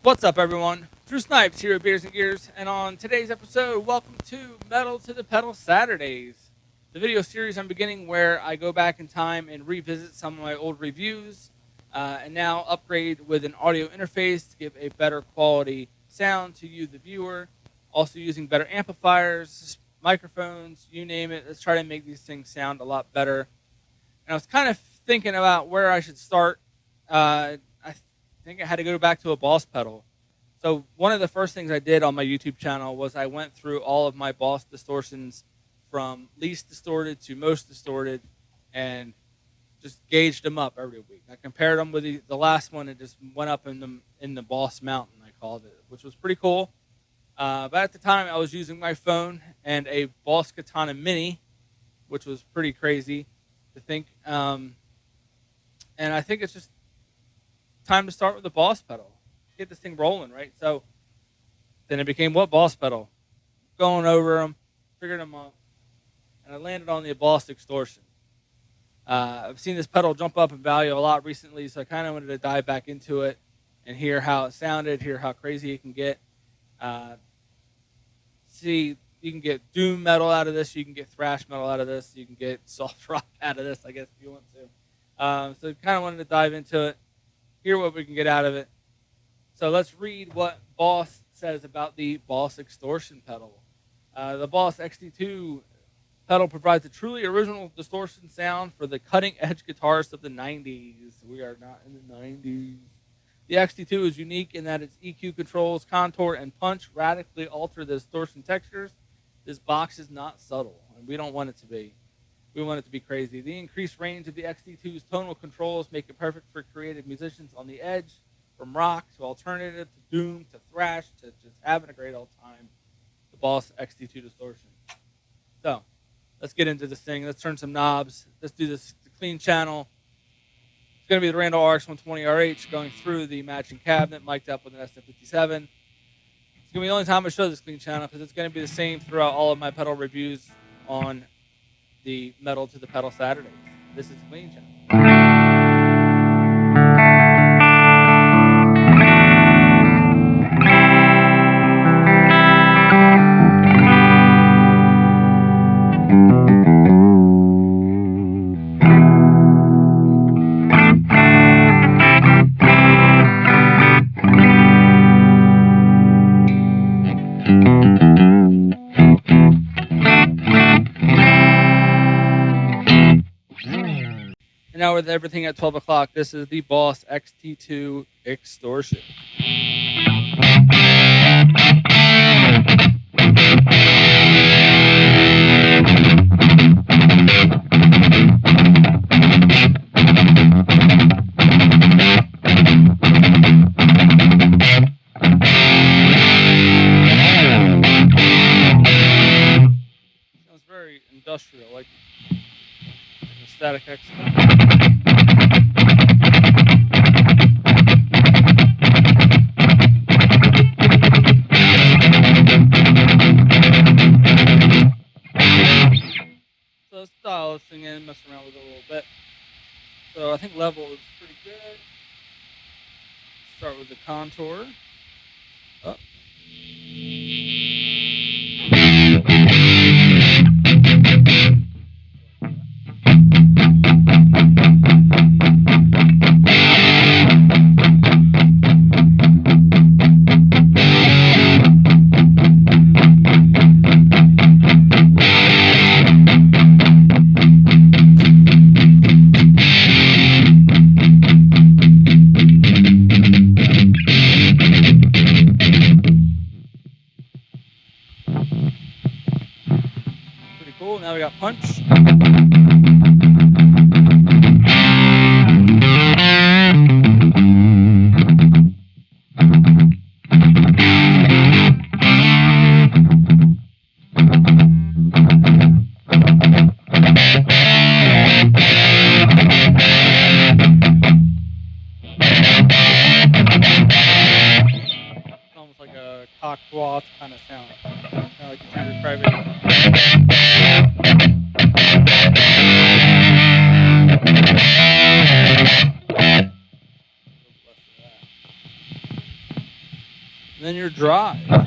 What's up, everyone? Drew Snipes here at Beers and Gears, and on today's episode, welcome to Metal to the Pedal Saturdays, the video series I'm beginning where I go back in time and revisit some of my old reviews, and now upgrade with an audio interface to give a better quality sound to you, the viewer. Also using better amplifiers, microphones, you name it. Let's try to make these things sound a lot better. And I was kind of thinking about where I should start. I think I had to go back to a Boss pedal. So one of the first things I did on my YouTube channel was I went through all of my Boss distortions from least distorted to most distorted and just gauged them up every week. I compared them with the last one and just went up in the Boss Mountain, I called it, which was pretty cool. But at the time, I was using my phone and a Boss Katana Mini, which was pretty crazy to think. And I think it's just time to start with the Boss pedal. Get this thing rolling, right? So then it became what Boss pedal? Going over them, figured them out, and I landed on the Boss Xtortion. I've seen this pedal jump up in value a lot recently, so I kind of wanted to dive back into it and hear how it sounded, hear how crazy it can get. See, you can get doom metal out of this, you can get thrash metal out of this, you can get soft rock out of this, I guess, if you want to. So kind of wanted to dive into it, hear what we can get out of it. So let's read what Boss says about the Boss Xtortion pedal. The Boss XT-2 pedal provides a truly original distortion sound for the cutting-edge guitarists of the 90s. We are not in the 90s. The XT-2 is unique in that its EQ controls, contour, and punch radically alter the distortion textures. This box is not subtle, and we don't want it to be. We want it to be crazy. The increased range of the XT2's tonal controls make it perfect for creative musicians on the edge, from rock to alternative to doom to thrash to just having a great old time. The Boss XT2 Distortion. So, let's get into this thing. Let's turn some knobs. Let's do this clean channel. It's going to be the Randall RX120RH going through the matching cabinet, mic'd up with an SM57. It's going to be the only time I show this clean channel because it's going to be the same throughout all of my pedal reviews on the Metal to the Pedal Saturdays. This is clean channel. And now with everything at 12 o'clock, this is the Boss XT2 Xtortion. Sounds very industrial, like a static X. So let's dial this thing in, mess around with it a little bit. So I think level is pretty good. Start with the contour. Up. Pretty cool. Now we got punch. Almost like a cock broth kind of sound. Kind of like a private. and then your drive. Not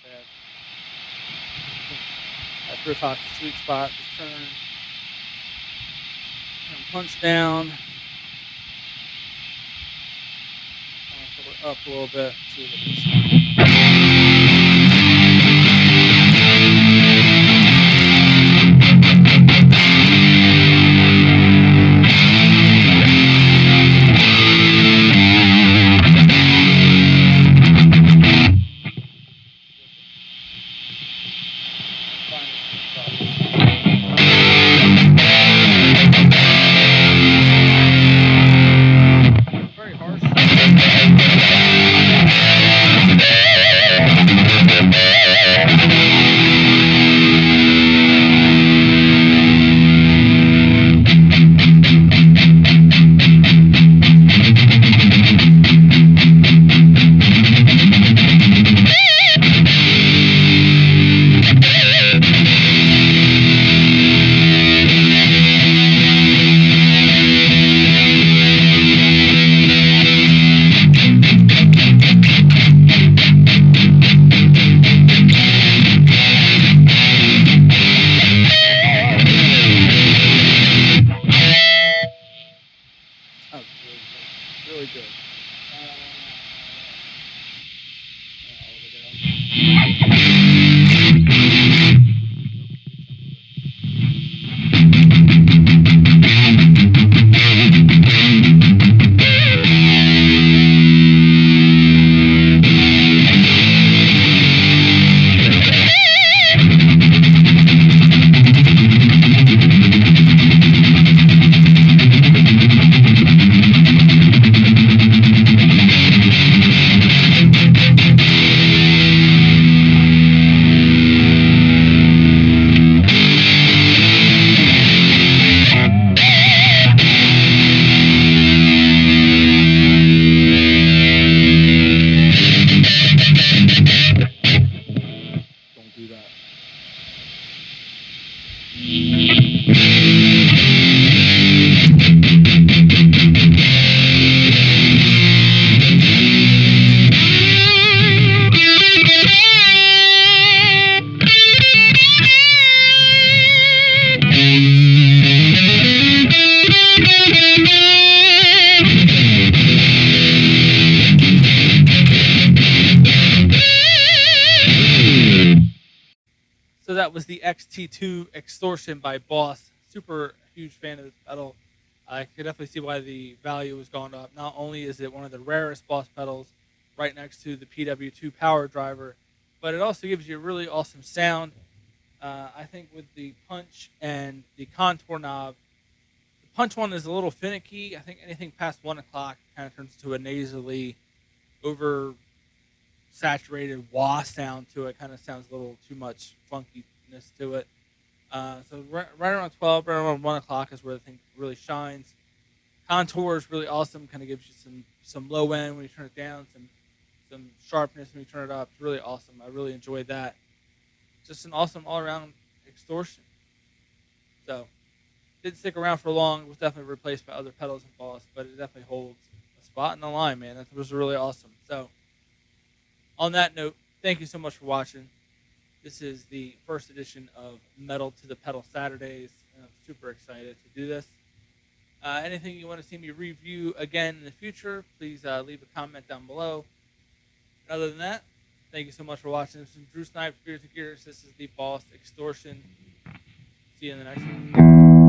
bad. After it's hot, the sweet spot. Just turn punch down. Pull it up a little bit. See what this very harsh. Sounds really good. Don't do that. So that was the XT-2 Extortion by Boss. Super huge fan of this pedal. I could definitely see why the value has gone up. Not only is it one of the rarest Boss pedals right next to the PW2 power driver, but it also gives you a really awesome sound. I think with the punch and the contour knob, the punch one is a little finicky. I think anything past 1 o'clock kind of turns into a nasally, over saturated wah sound to it. Kind of sounds a little too much funkiness to it. So right around 12, right around 1 o'clock is where the thing really shines. Contour is really awesome. Kind of gives you some low end when you turn it down, some sharpness when you turn it up. It's really awesome. I really enjoyed that. Just an awesome all around extortion. So didn't stick around for long. It was definitely replaced by other pedals and Boss, but it definitely holds a spot in the line, man. That was really awesome. So on that note, thank you so much for watching. This is the first edition of Metal to the Pedal Saturdays, and I'm super excited to do this. Anything you want to see me review again in the future, please leave a comment down below. Other than that, thank you so much for watching. This is Drew Snipes, Beers and Gears. This is the Boss Extortion. See you in the next one.